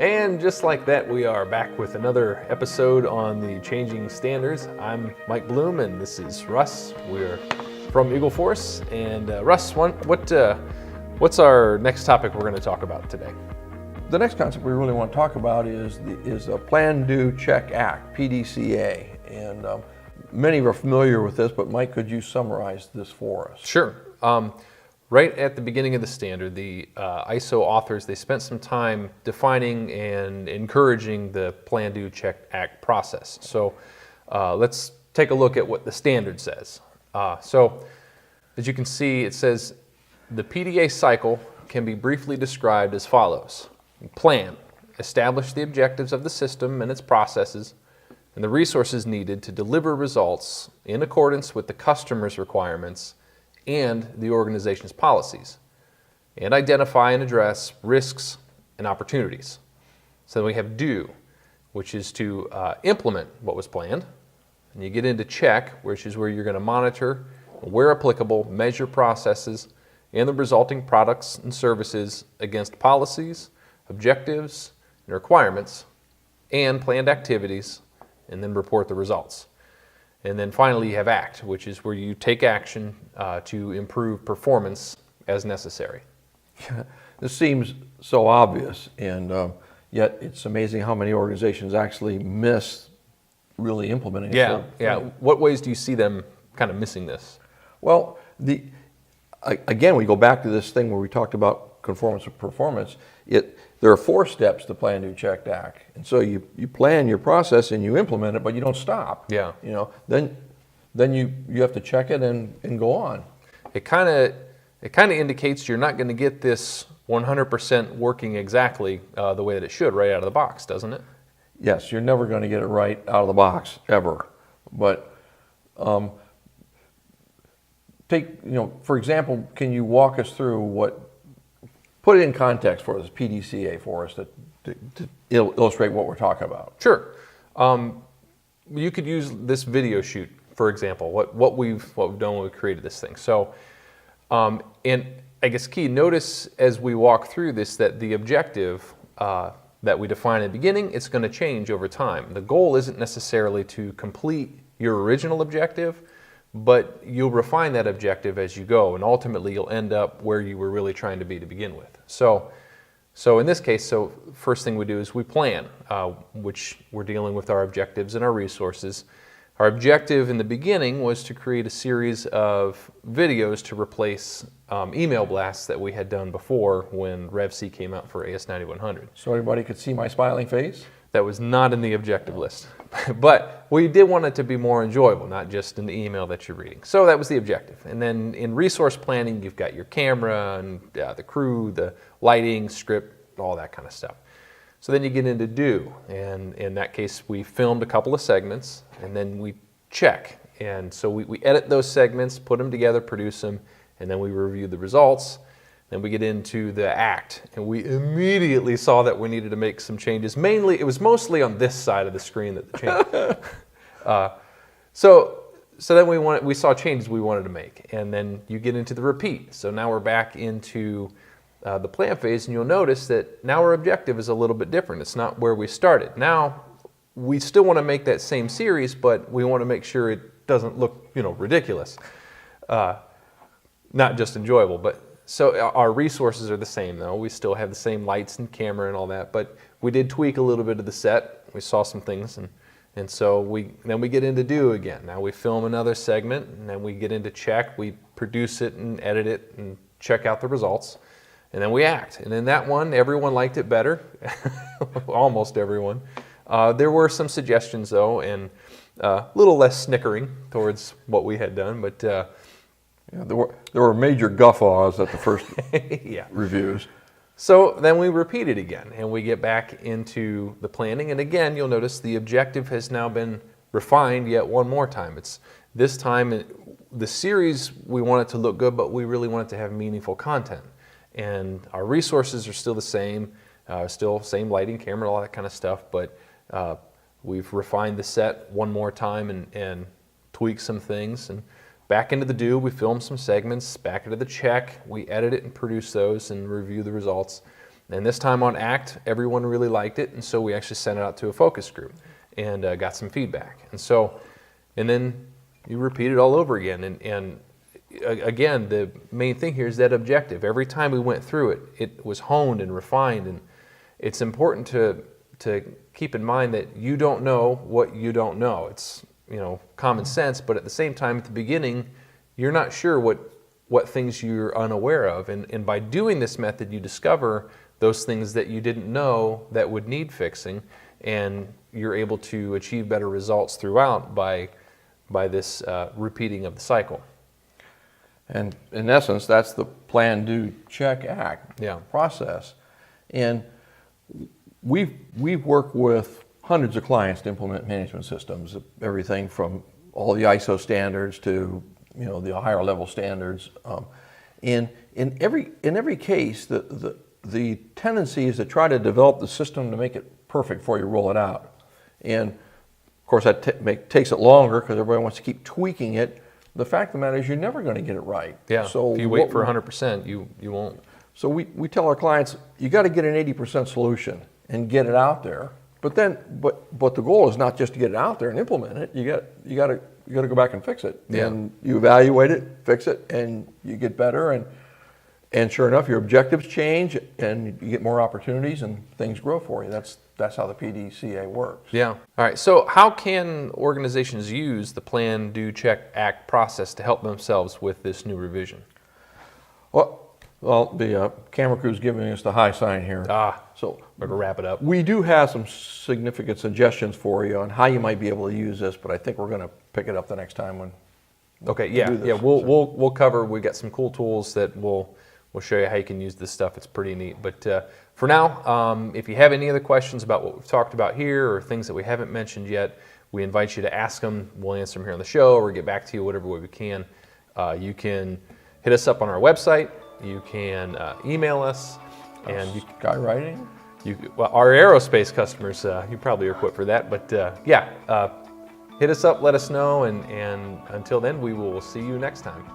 And just like that, we are back with another episode on the Changing Standards. I'm Mike Bloom, and this is Russ. We're from Eagle Force. And Russ, what's our next topic we're going to talk about today? The next concept we really want to talk about is a Plan, Do, Check, Act, PDCA. And many are familiar with this, but Mike, could you summarize this for us? Sure. Right at the beginning of the standard, the ISO authors, they spent some time defining and encouraging the Plan, Do, Check, Act process. So let's take a look at what the standard says. So as you can see, it says the PDA cycle can be briefly described as follows. Plan, establish the objectives of the system and its processes and the resources needed to deliver results in accordance with the customer's requirements and the organization's policies, and identify and address risks and opportunities. So then we have do, which is to implement what was planned. And you get into check, which is where you're going to monitor, where applicable, measure processes and the resulting products and services against policies, objectives, and requirements, and planned activities, and then report the results. And then finally you have act, which is where you take action to improve performance as necessary. This seems so obvious, and yet it's amazing how many organizations actually miss really implementing it. Yeah. What ways do you see them kind of missing this? Well, again, we go back to this thing where we talked about conformance of performance. There are 4 steps to Plan, Do, Check, Act. And so you plan your process and you implement it, but you don't stop. Yeah. Then you have to check it and go on. It kind of indicates you're not going to get this 100% working exactly the way that it should right out of the box, doesn't it? Yes, you're never going to get it right out of the box, ever. But for example, can you walk us through put it in context for us, PDCA for us, to illustrate what we're talking about? Sure. You could use this video shoot, for example, what we've done when we created this thing. So, and I guess key, notice as we walk through this that the objective that we define at the beginning, it's going to change over time. The goal isn't necessarily to complete your original objective, but you'll refine that objective as you go, and ultimately you'll end up where you were really trying to be to begin with. So in this case, first thing we do is we plan, which we're dealing with our objectives and our resources. Our objective in the beginning was to create a series of videos to replace email blasts that we had done before when RevC came out for AS9100. So everybody could see my smiling face? That was not in the objective list. But we did want it to be more enjoyable, not just in the email that you're reading. So that was the objective. And then in resource planning, you've got your camera and the crew, the lighting, script, all that kind of stuff. So then you get into do. And in that case, we filmed a couple of segments, and then we check. And so we edit those segments, put them together, produce them, and then we review the results. Then we get into the act, and we immediately saw that we needed to make some changes. It was mostly on this side of the screen that the change. So then we saw changes we wanted to make, and then you get into the repeat. So now we're back into the plan phase, and you'll notice that now our objective is a little bit different. It's not where we started. Now we still want to make that same series, but we want to make sure it doesn't look, ridiculous, not just enjoyable, but. So our resources are the same though. We still have the same lights and camera and all that, but we did tweak a little bit of the set. We saw some things, and so then we get into do again. Now we film another segment, and then we get into check. We produce it and edit it and check out the results, and then we act. And in that one, everyone liked it better, almost everyone. There were some suggestions though, and a little less snickering towards what we had done, but. There were major guffaws at the first reviews. So then we repeat it again, and we get back into the planning. And again, you'll notice the objective has now been refined yet one more time. It's this time, the series, we want it to look good, but we really want it to have meaningful content. And our resources are still the same, still same lighting, camera, all that kind of stuff, but we've refined the set one more time and tweaked some things. And back into the do, we film some segments. Back into the check, we edit it and produce those and review the results. And this time on ACT, everyone really liked it, and so we actually sent it out to a focus group and got some feedback. And then you repeat it all over again. And again, the main thing here is that objective. Every time we went through it, it was honed and refined. And it's important to keep in mind that you don't know what you don't know. It's, you know, common sense, but at the same time, at the beginning, you're not sure what things you're unaware of. And by doing this method, you discover those things that you didn't know that would need fixing, and you're able to achieve better results throughout by this repeating of the cycle. And in essence, that's the plan, do, check, act process. And we've worked with hundreds of clients to implement management systems, everything from all the ISO standards to, you know, the higher level standards. And in every case, the tendency is to try to develop the system to make it perfect before you roll it out. And of course, that takes it longer because everybody wants to keep tweaking it. The fact of the matter is you're never going to get it right. Yeah, so if you wait for 100%, you won't. So we tell our clients, you got to get an 80% solution and get it out there. But the goal is not just to get it out there and implement it. You got to go back and fix it. Yeah. And you evaluate it, fix it, and you get better. And sure enough, your objectives change, and you get more opportunities, and things grow for you. That's how the PDCA works. Yeah. All right. So how can organizations use the plan, do, check, act process to help themselves with this new revision? Well, the camera crew's giving us the high sign here. So we're going to wrap it up. We do have some significant suggestions for you on how you might be able to use this, but I think we're going to pick it up the next time when. Okay. Yeah. Yeah. We'll cover. We got some cool tools that we'll show you how you can use this stuff. It's pretty neat. But for now, if you have any other questions about what we've talked about here or things that we haven't mentioned yet, we invite you to ask them. We'll answer them here on the show or get back to you whatever way we can. You can hit us up on our website. You can email us. And skywriting? Well, our aerospace customers, you probably are equipped for that. But hit us up, let us know. And until then, we will see you next time.